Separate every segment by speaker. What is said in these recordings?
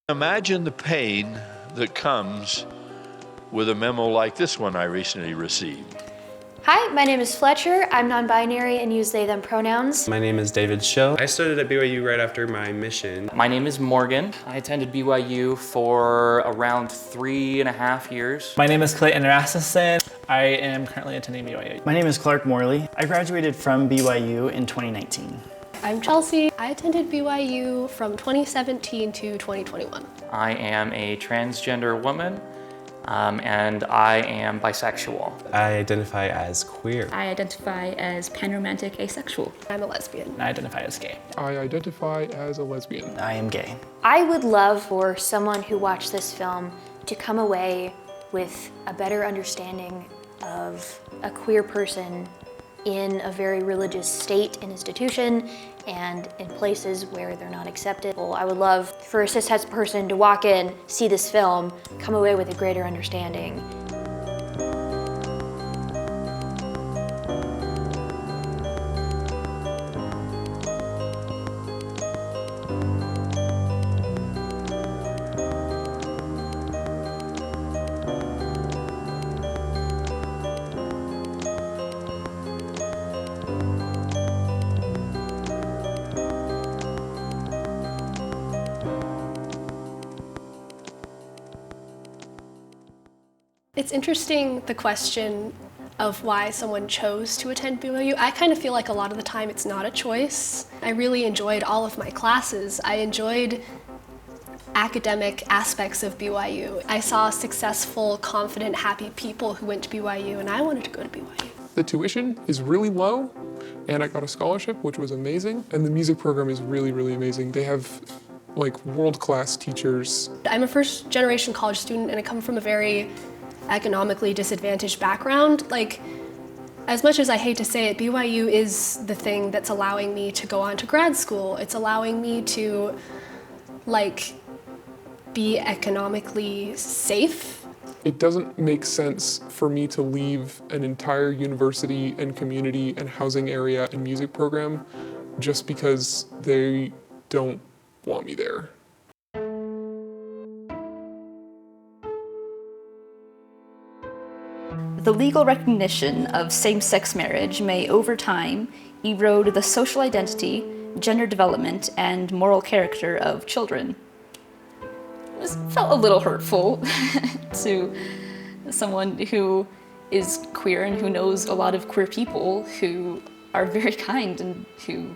Speaker 1: Imagine the pain that comes with a memo like this one I recently received.
Speaker 2: Hi, my name is Fletcher. I'm non-binary and use they, them pronouns.
Speaker 3: My name is David Schill. I started at BYU right after my mission.
Speaker 4: My name is Morgan. I attended BYU for around 3.5 years.
Speaker 5: My name is Clayton Rasmussen. I am currently attending BYU.
Speaker 6: My name is Clark Morley. I graduated from BYU in 2019.
Speaker 7: I'm Chelsea. I attended BYU from 2017 to 2021.
Speaker 4: I am a transgender woman, and I am bisexual.
Speaker 3: I identify as queer.
Speaker 8: I identify as panromantic asexual.
Speaker 7: I'm a lesbian.
Speaker 5: I identify as gay.
Speaker 9: I identify as a lesbian.
Speaker 6: I am gay.
Speaker 2: I would love for someone who watched this film to come away with a better understanding of a queer person in a very religious state and institution and in places where they're not accepted. I would love for a cis-het person to walk in, see this film, come away with a greater understanding.
Speaker 7: It's interesting, the question of why someone chose to attend BYU. I kind of feel like a lot of the time it's not a choice. I really enjoyed all of my classes. I enjoyed academic aspects of BYU. I saw successful, confident, happy people who went to BYU, and I wanted to go to BYU.
Speaker 9: The tuition is really low, and I got a scholarship, which was amazing. And the music program is really, really amazing. They have like world-class teachers.
Speaker 7: I'm a first-generation college student, and I come from a very economically disadvantaged background. Like, as much as I hate to say it, BYU is the thing that's allowing me to go on to grad school. It's allowing me to, like, be economically safe.
Speaker 9: It doesn't make sense for me to leave an entire university and community and housing area and music program just because they don't want me there.
Speaker 8: The legal recognition of same-sex marriage may, over time, erode the social identity, gender development, and moral character of children. This felt a little hurtful to someone who is queer and who knows a lot of queer people who are very kind and who,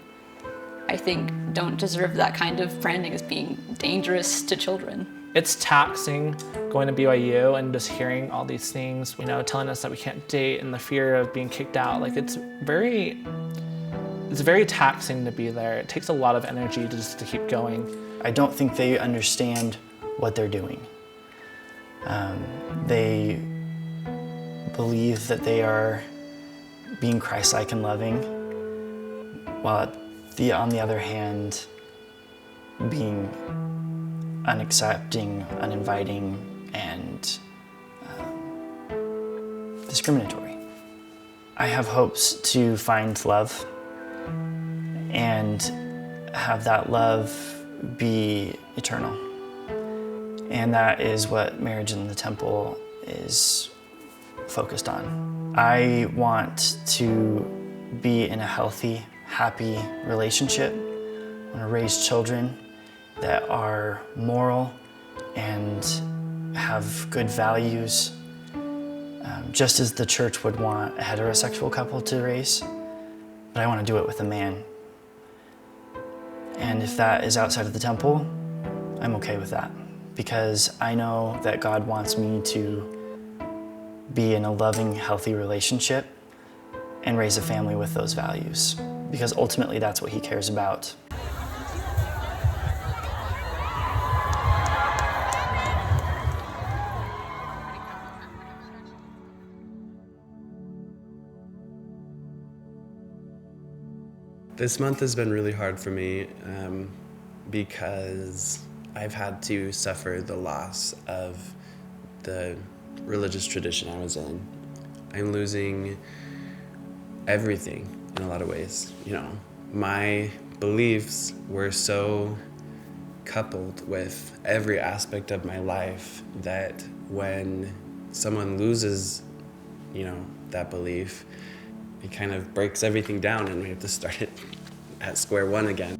Speaker 8: I think, don't deserve that kind of branding as being dangerous to children.
Speaker 5: It's taxing going to BYU and just hearing all these things, telling us that we can't date and the fear of being kicked out. Like, it's very taxing to be there. It takes a lot of energy just to keep going.
Speaker 6: I don't think they understand what they're doing. They believe that they are being Christ-like and loving, while on the other hand, being unaccepting, uninviting, and discriminatory. I have hopes to find love and have that love be eternal. And that is what Marriage in the Temple is focused on. I want to be in a healthy, happy relationship. I want to raise children that are moral and have good values, just as the church would want a heterosexual couple to raise, but I want to do it with a man. And if that is outside of the temple, I'm okay with that, because I know that God wants me to be in a loving, healthy relationship and raise a family with those values, because ultimately that's what He cares about.
Speaker 3: This month has been really hard for me because I've had to suffer the loss of the religious tradition I was in. I'm losing everything in a lot of ways. My beliefs were so coupled with every aspect of my life that when someone loses, that belief, it kind of breaks everything down and we have to start it at square one again.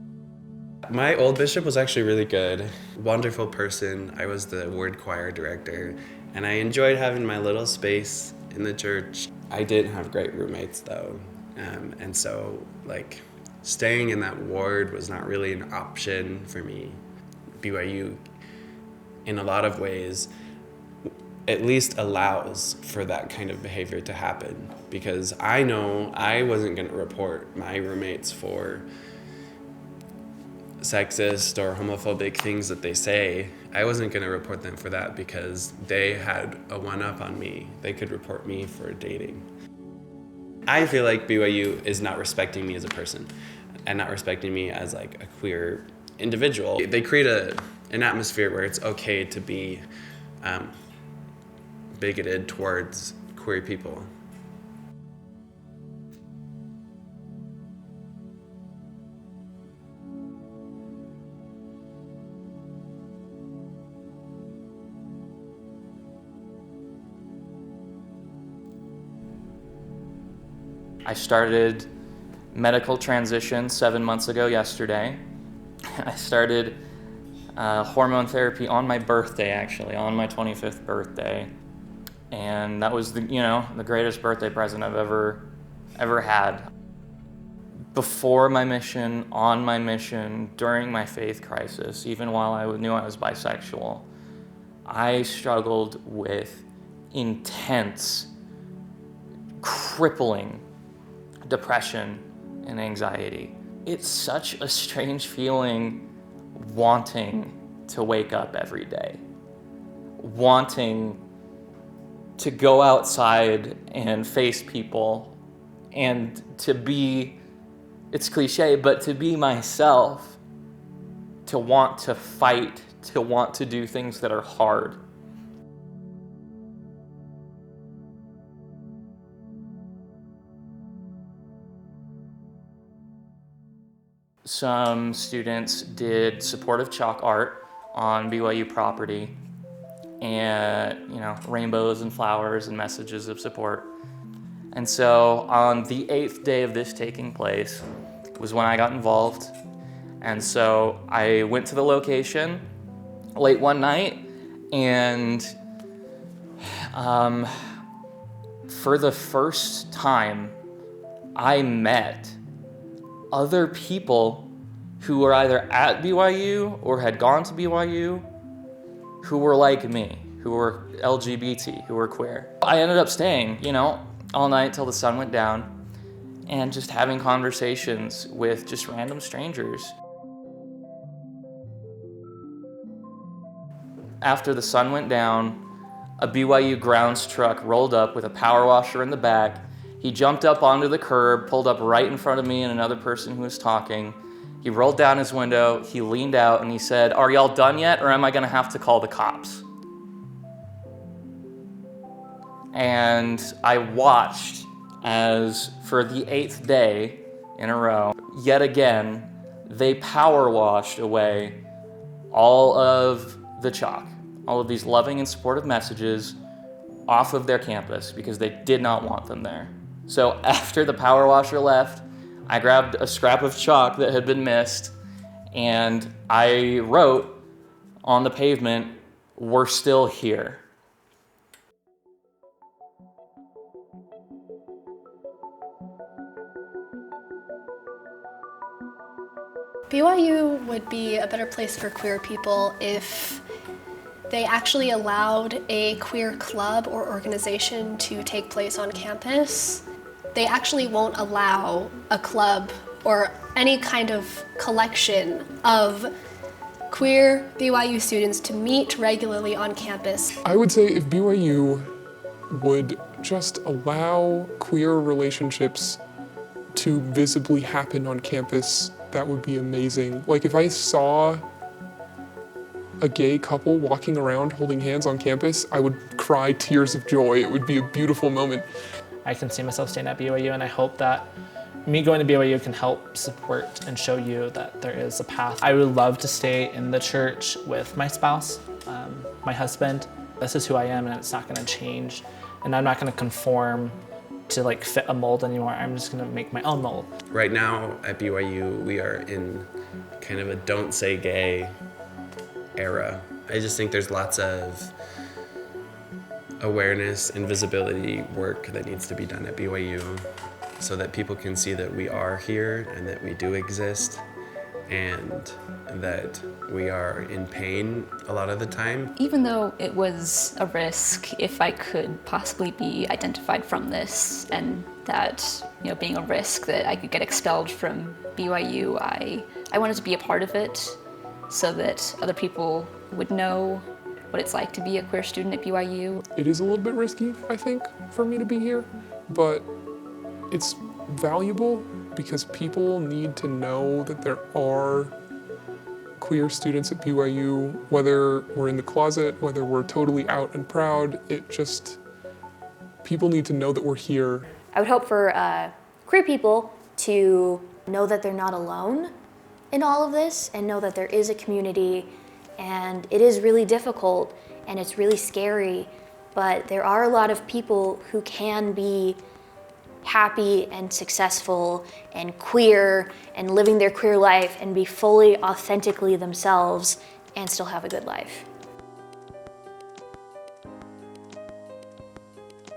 Speaker 3: My old bishop was actually really good, wonderful person. I was the ward choir director, and I enjoyed having my little space in the church. I didn't have great roommates though, and so staying in that ward was not really an option for me. BYU, in a lot of ways, at least allows for that kind of behavior to happen, because I know I wasn't going to report my roommates for sexist or homophobic things that they say. I wasn't going to report them for that because they had a one-up on me. They could report me for dating. I feel like BYU is not respecting me as a person and not respecting me as a queer individual. They create an atmosphere where it's okay to be bigoted towards queer people.
Speaker 4: I started medical transition 7 months ago yesterday. I started hormone therapy on my birthday, actually, on my 25th birthday. And that was the greatest birthday present I've ever had. Before my mission, on my mission, during my faith crisis, even while I knew I was bisexual, I struggled with intense, crippling depression and anxiety. It's such a strange feeling wanting to wake up every day, wanting to go outside and face people and to be, it's cliche, but to be myself, to want to fight, to want to do things that are hard. Some students did supportive chalk art on BYU property, and rainbows and flowers and messages of support. And so on the 8th day of this taking place was when I got involved. And so I went to the location late one night, and for the first time I met other people who were either at BYU or had gone to BYU who were like me, who were LGBT, who were queer. I ended up staying, all night till the sun went down and just having conversations with just random strangers. After the sun went down, a BYU grounds truck rolled up with a power washer in the back. He jumped up onto the curb, pulled up right in front of me and another person who was talking. He rolled down his window, he leaned out and he said, "Are y'all done yet, or am I gonna have to call the cops?" And I watched as for the 8th day in a row, yet again, they power washed away all of the chalk, all of these loving and supportive messages off of their campus because they did not want them there. So after the power washer left, I grabbed a scrap of chalk that had been missed and I wrote on the pavement, "We're still here."
Speaker 7: BYU would be a better place for queer people if they actually allowed a queer club or organization to take place on campus. They actually won't allow a club or any kind of collection of queer BYU students to meet regularly on campus.
Speaker 9: I would say if BYU would just allow queer relationships to visibly happen on campus, that would be amazing. If I saw a gay couple walking around holding hands on campus, I would cry tears of joy. It would be a beautiful moment.
Speaker 5: I can see myself staying at BYU, and I hope that Me going to BYU can help support and show you that there is a path. I would love to stay in the church with my spouse, my husband. This is who I am, and it's not going to change. And I'm not going to conform to like fit a mold anymore. I'm just going to make my own mold.
Speaker 3: Right now at BYU, we are in kind of a don't say gay era. I just think there's lots of awareness and visibility work that needs to be done at BYU so that people can see that we are here and that we do exist and that we are in pain a lot of the time.
Speaker 8: Even though it was a risk, if I could possibly be identified from this and that, being a risk that I could get expelled from BYU, I wanted to be a part of it so that other people would know what it's like to be a queer student at BYU.
Speaker 9: It is a little bit risky, I think, for me to be here, but it's valuable because people need to know that there are queer students at BYU, whether we're in the closet, whether we're totally out and proud. People need to know that we're here.
Speaker 2: I would hope for queer people to know that they're not alone in all of this and know that there is a community, and it is really difficult and it's really scary, but there are a lot of people who can be happy and successful and queer and living their queer life and be fully authentically themselves and still have a good life.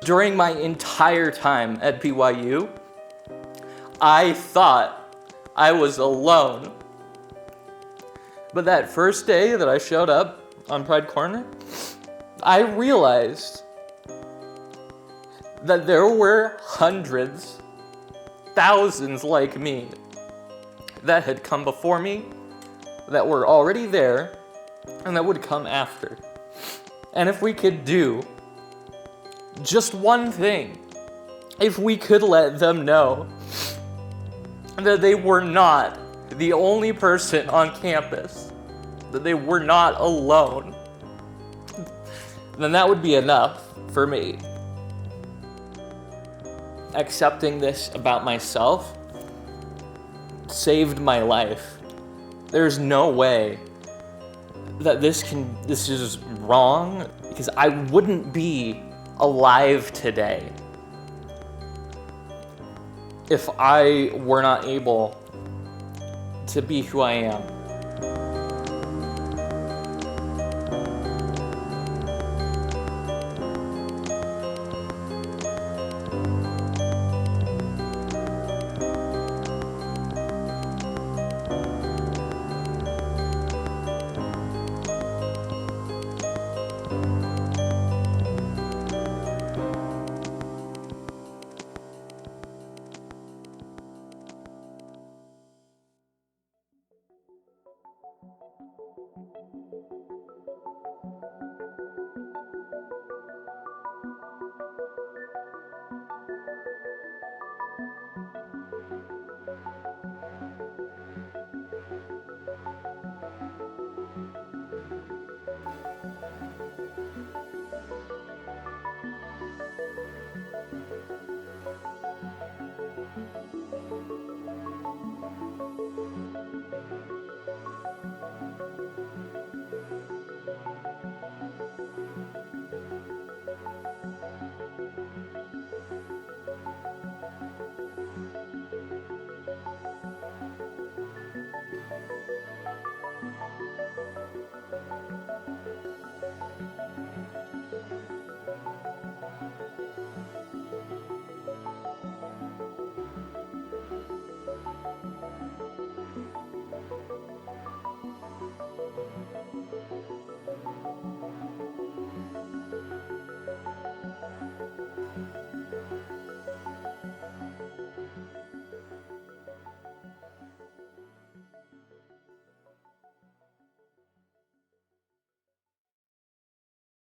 Speaker 4: During my entire time at BYU, I thought I was alone. But that first day that I showed up on Pride Corner, I realized that there were hundreds, thousands like me that had come before me, that were already there, and that would come after. And if we could do just one thing, if we could let them know that they were not the only person on campus, that they were not alone, then that would be enough for me. Accepting this about myself saved my life. There's no way that this is wrong, because I wouldn't be alive today if I were not able to be who I am.